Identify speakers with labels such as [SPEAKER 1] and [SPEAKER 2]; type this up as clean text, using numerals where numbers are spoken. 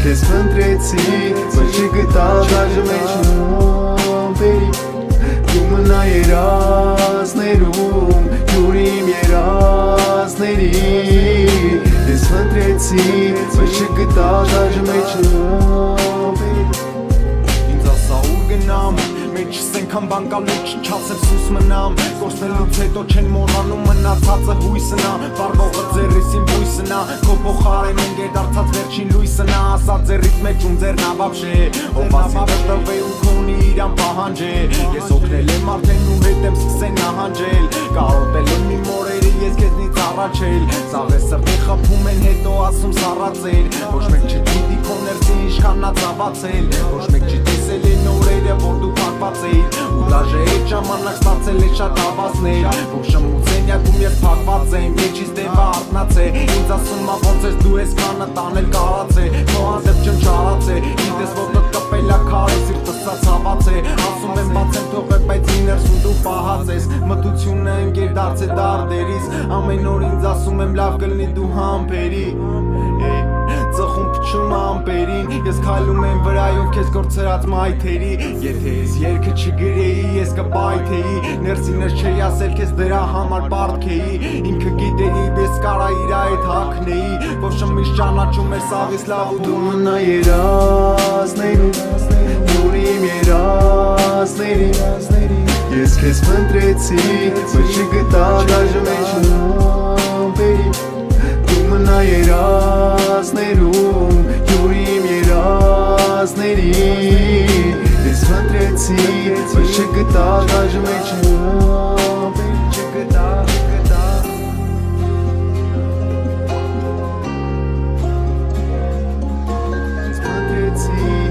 [SPEAKER 1] քեզ փնտրեցի, բայց չգտա դաժը մեջ նոմբերի Դու մնա երազներում, յուր իմ երազների Ես փնտրեցի, բայց չգտա դաժը մեջ նոմբերի
[SPEAKER 2] Ինձ ասա ուր գնամ Մեջս ենքան բանկալու չչացել սուս մնամ Կորսնելուց հետո չեն մորանում մնացածը հույսնա Վարվողը ձերիսին բույսնա Քո փոխարեն ընկեր դարձած վերջին լույսնա Ասա ձերից մեջ ում ձերն ավաբշե Ով ասի վրտվե ու քոնի իրան պահանջե Ես օգնել եմ արդեն ու հետ եմ սկսեն նահանջել Կարոտել եմ իմ մորերի ես քեզնից առաջել Սաղե սրտի խփում են հետո ասում սառացել Ոչ մեկ չգիտի քո ներսի իշխանա ծավացել Ոչ մեկ չտեսել է նորերը որ դու փակված էիր Ու դաժե այդ ժամանակ ստացել է շատ ավազներ Որ շմուցենյակում ես փակված եմ Եջից դեպը արտնած է Ինձ ասում ա ոնց ես դու ես կանը տանել կարած է Քո հանդեպ չնչարած է Գիտես որ դդ կպել ա քարը սիրտս սա ցաված է Ասում եմ բացեմ թողը բայց իներսում դու պահած ես Մտությունը ընկեր դարձ է դարդերիս Ամեն օր ինձ ասում եմ լավ կլնի դու համբերի Ծխում փչում ամպերին Ես քայլում եմ վրայով քեզ գործրած մայթերի Եթե ես երգը չգրեի ես կպայթեի Ներսինս չէի ասել քեզ դրա համար պարտքեի Ինքը գիտեի ես կարա իրա հետ հակնեի Որ շմիշ ճանաչում էր սաղից լավ ու
[SPEAKER 1] Դու մնա երազներում, յուր իմ երազների Ես քեզ փնտրեցի, բայց չգտա դաժը մեջ նոմբերի Դու մնա երազներում, յուր իմ երազների Ես փնտրեցի, բայց չգտա դաժը մեջ նոմբերի Չգտա Ես փնտրեցի